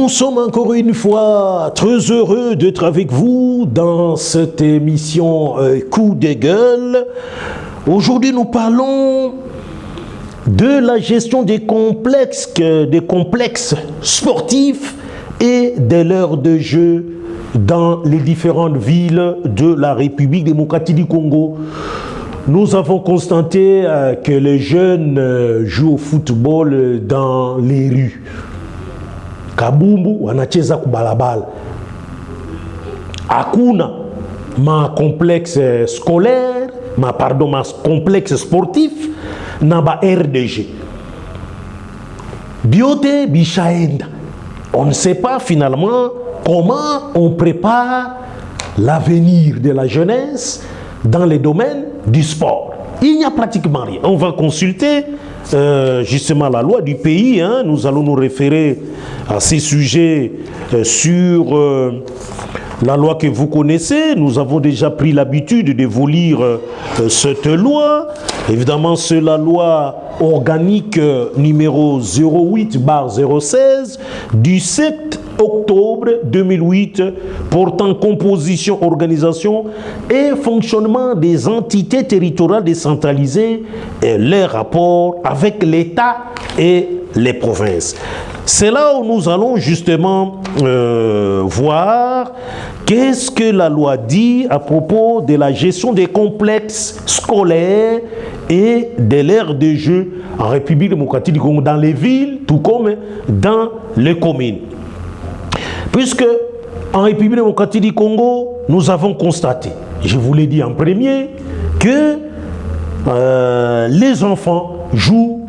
Nous sommes encore une fois très heureux d'être avec vous dans cette émission Coup de gueule. Aujourd'hui, nous parlons de la gestion des complexes sportifs et de l'heure de jeu dans les différentes villes de la République démocratique du Congo. Nous avons constaté que les jeunes jouent au football dans les rues. Kabumbu wanacheza kubalabala. Hakuna ma complexe scolaire, ma complexe sportif na ba RDG. Biote bishaenda. On ne sait pas finalement comment on prépare l'avenir de la jeunesse dans les domaines du sport. Il n'y a pratiquement rien. On va consulter justement la loi du pays. Nous allons nous référer à ces sujets sur la loi que vous connaissez. Nous avons déjà pris l'habitude de vous lire cette loi. Évidemment, c'est la loi organique numéro 08/016 du 7 octobre 2008 portant composition, organisation et fonctionnement des entités territoriales décentralisées et leurs rapports avec l'État et les provinces. C'est là où nous allons justement voir qu'est-ce que la loi dit à propos de la gestion des complexes scolaires et de l'aire de jeu en République démocratique du Congo, dans les villes tout comme dans les communes. Puisque en République démocratique du Congo, nous avons constaté, je vous l'ai dit en premier, que les enfants jouent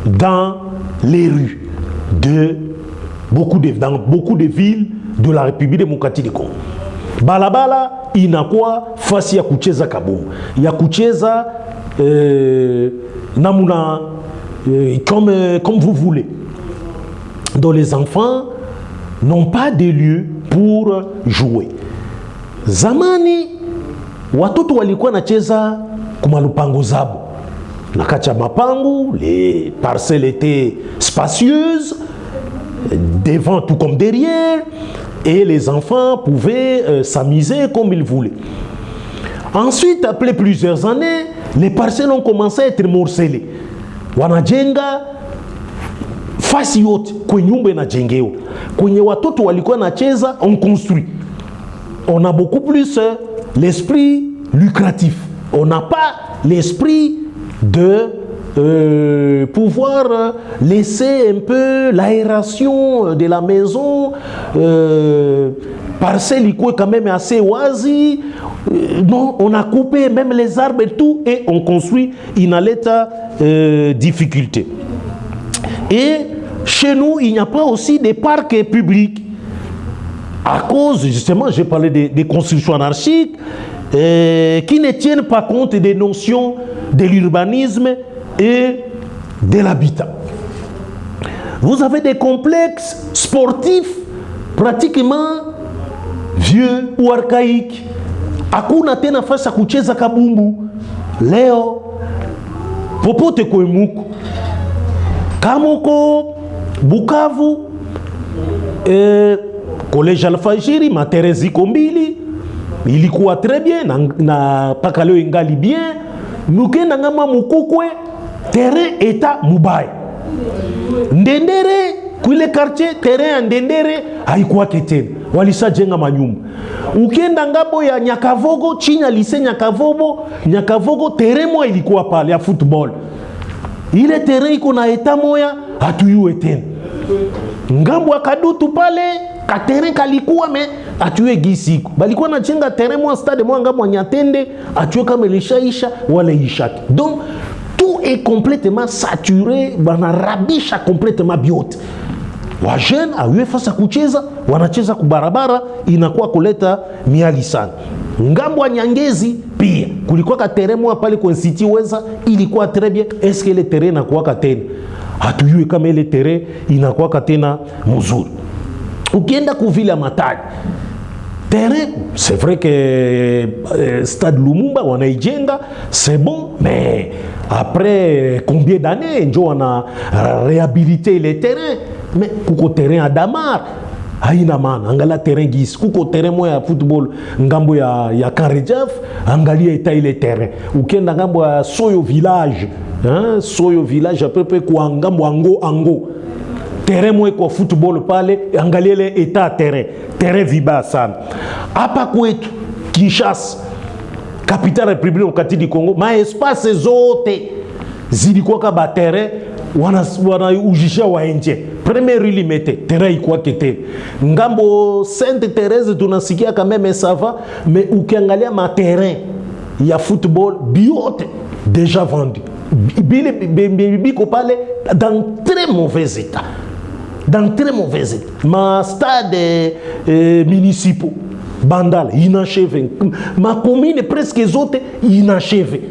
dans les rues dans beaucoup de villes de la République démocratique du Congo. Balabala inakuwa fasi ya kucheza kabumbu, ya kucheza namuna comme vous voulez. Donc les enfants n'ont pas de lieu pour jouer. Zamani watoto walikuwa nacheza kumalupango zabo. Nakacha mapangu, les parcelles étaient spacieuses, devant tout comme derrière, et les enfants pouvaient s'amuser comme ils voulaient. Ensuite, après plusieurs années, les parcelles ont commencé à être morcelées. Wanajenga fasi yote kwenye nyumba inajengeo. Kwenye watoto walikuwa nacheza, on construit. On a beaucoup plus l'esprit lucratif. On n'a pas l'esprit de pouvoir laisser un peu l'aération de la maison. Parcelle est quand même assez oasie. Non, on a coupé même les arbres et tout, et on construit une l'état difficulté. Et chez nous, il n'y a pas aussi des parcs publics. À cause, justement, j'ai parlé des constructions anarchiques qui ne tiennent pas compte des notions de l'urbanisme et de l'habitat. Vous avez des complexes sportifs pratiquement vieux ou archaïques. Hakuna tena fasi ya kucheza kabumbu. Leo popote kwemuko, Kamoko, Bukavu, Collège Alfajiri, Materezi Kombili, ilikuwa très bien, na paka leo ingali bien. Nukenda ngama Mukukwe, terrain eta mubaya. Ndendere, kuile quartier, terrain ya Ndendere, haikuwa ketene. Walisa jenga manyumba. Ukienda ngabo ya Nyakavogo, chini ya lycée Nyakavogo, terrain moja ilikuwa pale ya football. Ile terrain iko na eta moya, hatuyue tena. Ngambo ya Kadutu pale, ka terrain kalikuwa me atue gisiko. Balikuwa na chenga terrain moja stade moja ngambo ya Nyatende, atue kama ilishaisha wala ishaki. Donc tout est complètement saturé, banarabisha complètement biote. Wajene awe fasa kucheza, wanacheza kubarabara, inakuwa kuleta miali sana. Ngambo ya Nyangezi pia kulikuwa ka terrain moja pale kwa City Weza, ilikuwa très bien. Est-ce que le terrain inakuwa ka tena? Hatujui kama ile terrain inakuwa ka tena mzuri. Ukienda kuvile ya Matadi, terrain, c'est vrai que Stade Lumumba wanaijenga, c'est bon, mais après combien d'années njo wana réhabiliter les terrains? Mais kuko terrain à Damar, haina maana. Angalia terrain gisi kuko terrain moya ya football ngambo ya Karejaf, angalia eta ile terrain. Ukienda ngambo ya Soyo village, Soyo village apepe kwa ngambo ango terrain moya kwa football pale, angalia ile eta terrain vibaya sana. Hapa kwetu Kinshasa, capitale République Démocratique du Congo, ma espace zote zilikuwa kaba terrain wana ujisha wa nje. Premier limité terrain ikuwa kete. Ngambo Sainte Thérèse tunasikia quand même ça va, mais ukiangalia ma terrain ya football biote déjà vendu. Biko pale dans très mauvais état. Dans très mauvais état. Ma stade municipaux Bandal inachevé. Ma commune presque les autres inachevé.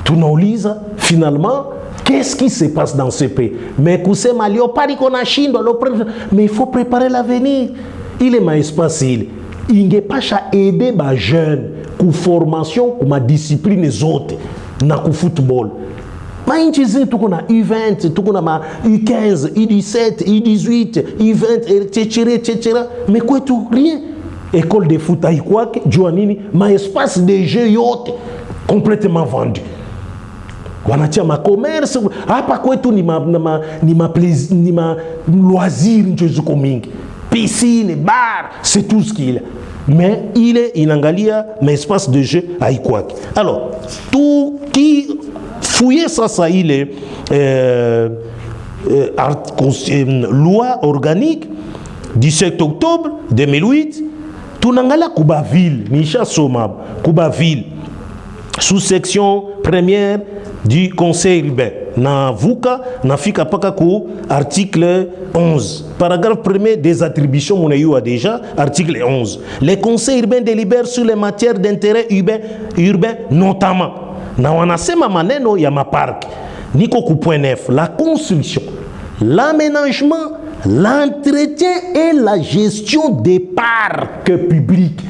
Tunauliza finalement qu'est-ce qui se passe dans ce pays? Mais kusema leo pari kona shindo mais il faut préparer l'avenir. Il est ma espace il ingepasha aider ba jeune ku formation ku ma discipline zote na ku football. Ma inchi zini tuko na U20, tuko na ma U15, U17, U18, U20 etc. Mais kwetu rien. École de foot haikwake jua nini? Ma espace de jeu yote complètement vendu. Wanatia ma commerce hapa kwetu ni ma loisir njozuko mingi, piscine, bar, c'est tout ce qu'il y a. Mais il est inangalia ma espace de jeu haikwake. Alors tout qui fouiller ça il est loi organique 17 octobre 2008 tunangala Kuba ville Misha Somab Kuba ville sous-section première du conseil urbain na vuka nafika paka ku article 11 paragraphe premier des attributions mon a déjà article 11 les conseils urbains délibèrent sur les matières d'intérêt urbain notamment na wanasema maneno ya mapark niko ku point 9 la construction, l'aménagement, l'entretien et la gestion des parcs publics.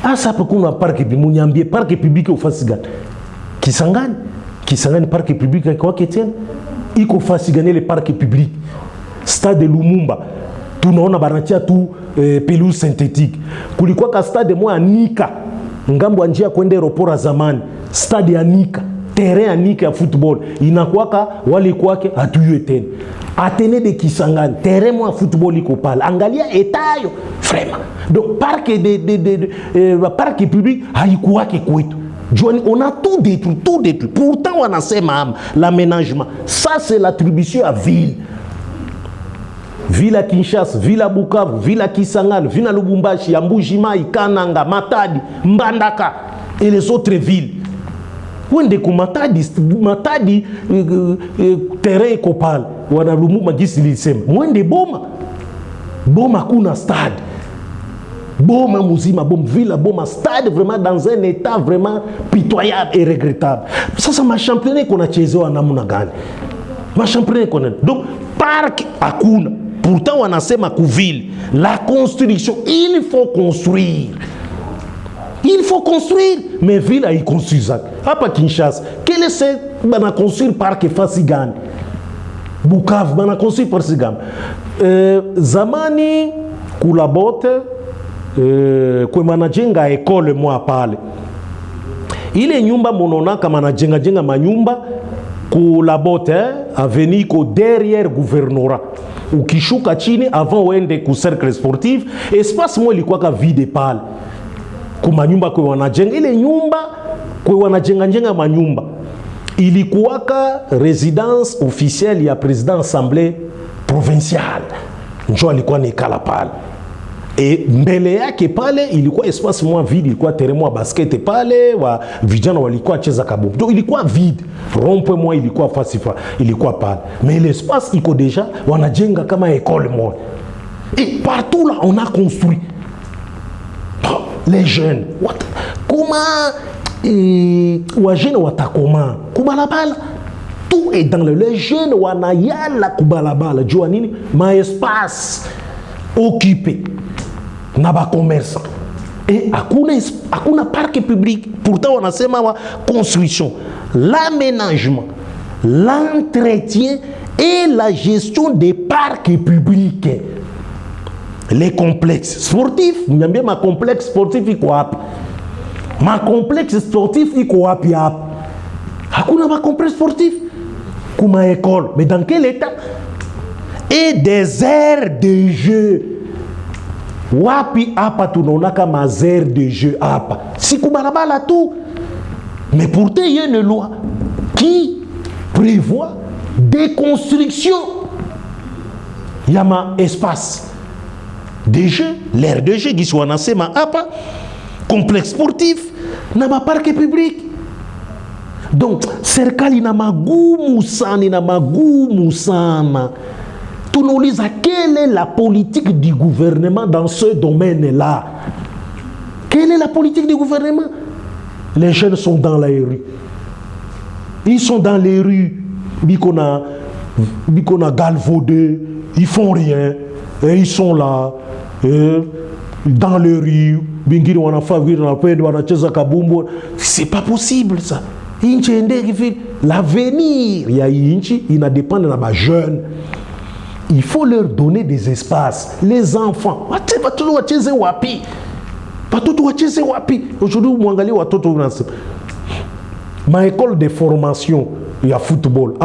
Ah, ça peut qu'on a parc public, mon yambie parc public au Fasigan. Kisangani parc public quoi qu'Étienne? Il faut Fasigane les parcs publics. Stade de Lumumba, tunaona banatia tu pelouse synthétique. Kulikuwa ka stade moja Nika, ngambo njia kwenda aéroport ya zamani. Stade ya Nika, terrain ya Nika ya football. Inakuwaka wali kwake hatuyue tena. Atene de Kisangani, terrain moja football iko pale. Angalia etayo, vraiment. Donc parc parc public haikuwake kwetu. On a tout détruit, tout détruit. Pourtant, on a ces l'aménagement. Ça, c'est l'attribution à ville. Ville à Kinshasa, ville à Bukavu, ville à Kisangani, ville à Lubumbashi, à Mbujimai, Kananga, Matadi, Mbandaka et les autres villes. When de Matadi, terrain Kopal, ou à Lumumba Gislisem. When de Boma kuna stade. Boma Muzima, Bom Villa, Boma stade vraiment dans un état vraiment pitoyable et regrettable. Ça m'a championné qu'on a chaisé en Amunagani. Ma championné qu'on a. Donc, parc Akuna. Pourtant, on a ces ville. La construction, il faut construire. Il faut construire. Mais ville a y construit ça. Apa Kinshasa. Quel est ce qu'on a construit parc Fasigani? Bukavu, on a construit par Sigam. Zamani, Kulabote, kwa manajenga ekole mwa pale ile nyumba monona kama manajenga manyumba Kulabote avenue ko derrière gouvernorat ukishuka chini avant uende ku cercle sportif espace mo ilikuwa ka vide pale kuma nyumba kwa wanajenga ile nyumba kwa wanajenga manyumba ilikuwa ka résidence officielle ya président assemblée provinciale njo alikuwa nikala pale. Et mbele yake pale ilikuwa espace mwa vide, ilikuwa terrain mwa basket pale wa vijana walikuwa cheza kabumbu. Donc ilikuwa vide. Rompe mwa ilikuwa fasifa, ilikuwa pale. Mais l'espace iko déjà wanajenga kama école mwa. Et partout là on a construit. Les jeunes, comment wajene watakoma kubalabala tout est dans les jeunes wanayala kubalabala jua nini ma espace occupé naba commerçant et hakuna parc public. Pourtant on a sema wa construction, l'aménagement, l'entretien et la gestion des parcs publics. les complexes sportifs. Mnyambie ma complexe sportif iko wapi? Ma complexe sportif iko wapi hapa? Hakuna ma complexe sportif kuma école. Mais dans quel état? Et des aires de jeu. Wapi hapa tunaonaka ma aires de jeu hapa? Si kubarabara tout. Mais pourtant il y a une loi qui prévoit des constructions. Il y a un espace de jeu, l'aire de jeu qui soit lancé, ma apa, complexe sportif, n'a pas parc public. Donc, serikali na magumu sana. Tout nous dit quelle est la politique du gouvernement dans ce domaine-là? Quelle est la politique du gouvernement? Les jeunes sont dans la rue. Ils sont dans les rues. Bikona galvaudé, ils font rien. Et ils sont là, dans les rues. C'est pas possible ça. L'avenir, il n'a dépend de la jeune. Il faut leur donner des espaces. Les enfants. Aujourd'hui, ma école de formation, il y a football.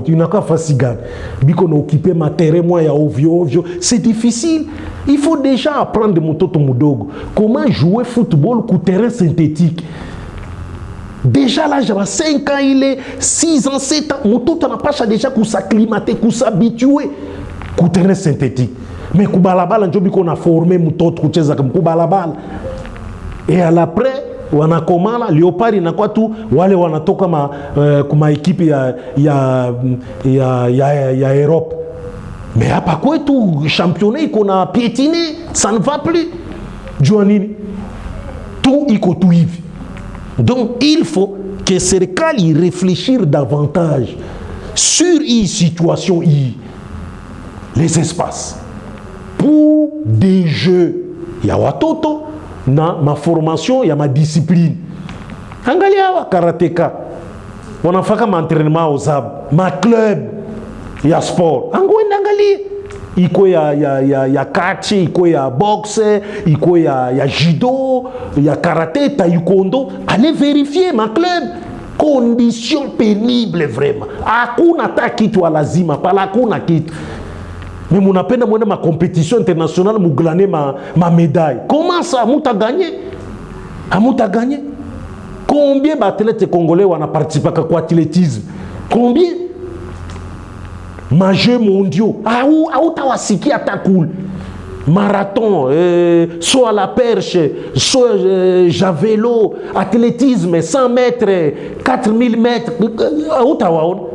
Il n'y a qu'à faire Bikon occupé ma terrain, moi, il y a ovio. C'est difficile. Il faut déjà apprendre de mon toto moudogo. Comment jouer football sur terrain synthétique. Déjà là, j'avais 5 ans, il est 6 ans, 7 ans. Mon toto n'a pas déjà pour s'acclimater, pour s'habituer sur terrain synthétique. Mais Koubalabal, on a formé mon toto Koubalabal. Et à l'après, wanakomala Leopard inakuwa tu wale wanatoka kuma ekipe ya Europe. Mais hapa kwetu championnat iko na piétiné, ça ne va plus. Jua nini? Tout iko tu hivi. Donc il faut que serikali réfléchir davantage sur une situation, les espaces pour des jeux. Ya watoto na ma formation, ya ma discipline. Angalia wa karateka. Wanafaka ma entraînement aux ab, ma club ya sport. Angalia. Iko ya kachi, iko ya boxe, iko ya judo, ya karaté, taekwondo. Allez vérifier ma club. Conditions pénibles vraiment. Hakuna ta kitu lazima, pala hakuna kitu. Mais mon appel dans ma compétition internationale, mon glaner ma médaille. Comment ça, Mouta gagné? Mouta gagné? Combien d'athlètes congolais ont participé à l'athlétisme? Combien? Majeurs mondiaux. Où t'as wasiki à ta cool? Marathon, soit à la perche, soit javelot, athlétisme, 100 mètres, 4000 mètres.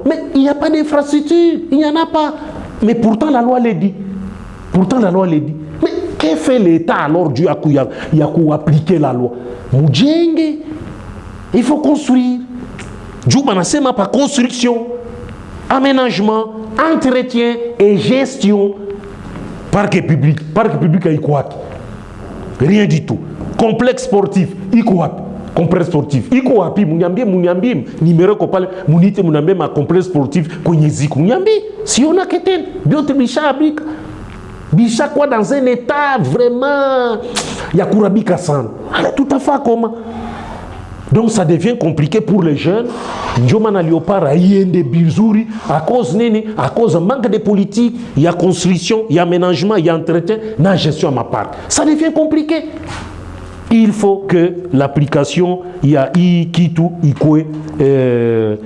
Mais il n'y a pas d'infrastructure, il n'y en a pas. Mais pourtant la loi le dit. Mais qu'est-ce que fait l'État alors du il y a qu'à appliquer la loi? Moudjenge, il faut construire. Djoubana sema pas construction, aménagement, entretien et gestion. Parc public à Ikwak. Rien du tout. Complexe sportif, Ikwak. Complexe sportif. Ikwak, Mouniambi, numéro kopal, Mounite Mouniambi, ma complexe sportif, Konyezik, Mouniambi. Si on a qu'était, Biote Bicha Abik. Bicha quoi dans un état vraiment. Yakourabika San. Alors tout à fait comment. Donc ça devient compliqué pour les jeunes. Njomana Léopard a yende bizuri à cause de manque de politique, il y a construction, il y a aménagement, il y a entretien, il y a gestion à ma part. Ça devient compliqué. Il faut que l'application il a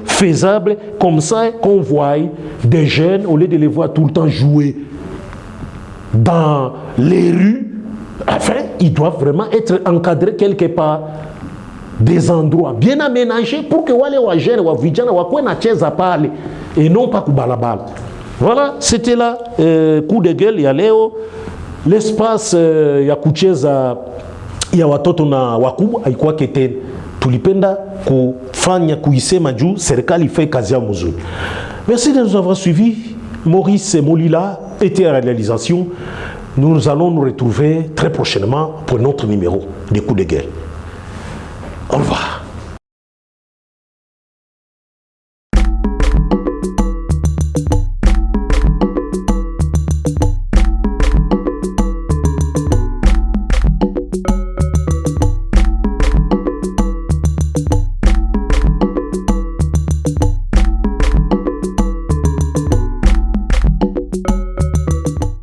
faisable, comme ça qu'on voit des jeunes, au lieu de les voir tout le temps jouer dans les rues, enfin, ils doivent vraiment être encadrés quelque part. Des endroits bien aménagés pour que wale wa jeunes wa vijana wakwe na cheza pale et non pas kubalabala. Voilà, c'était là coup de gueule ya leo. L'espace ya kucheza ya watoto na wakubwa haikuwa keteni. Tulipenda kufanya kuisema juu serikali fait kazi ya mzuri. Merci de nous avoir suivis. Maurice Molila était à la réalisation. Nous allons nous retrouver très prochainement pour notre numéro des coups de gueule. Au revoir.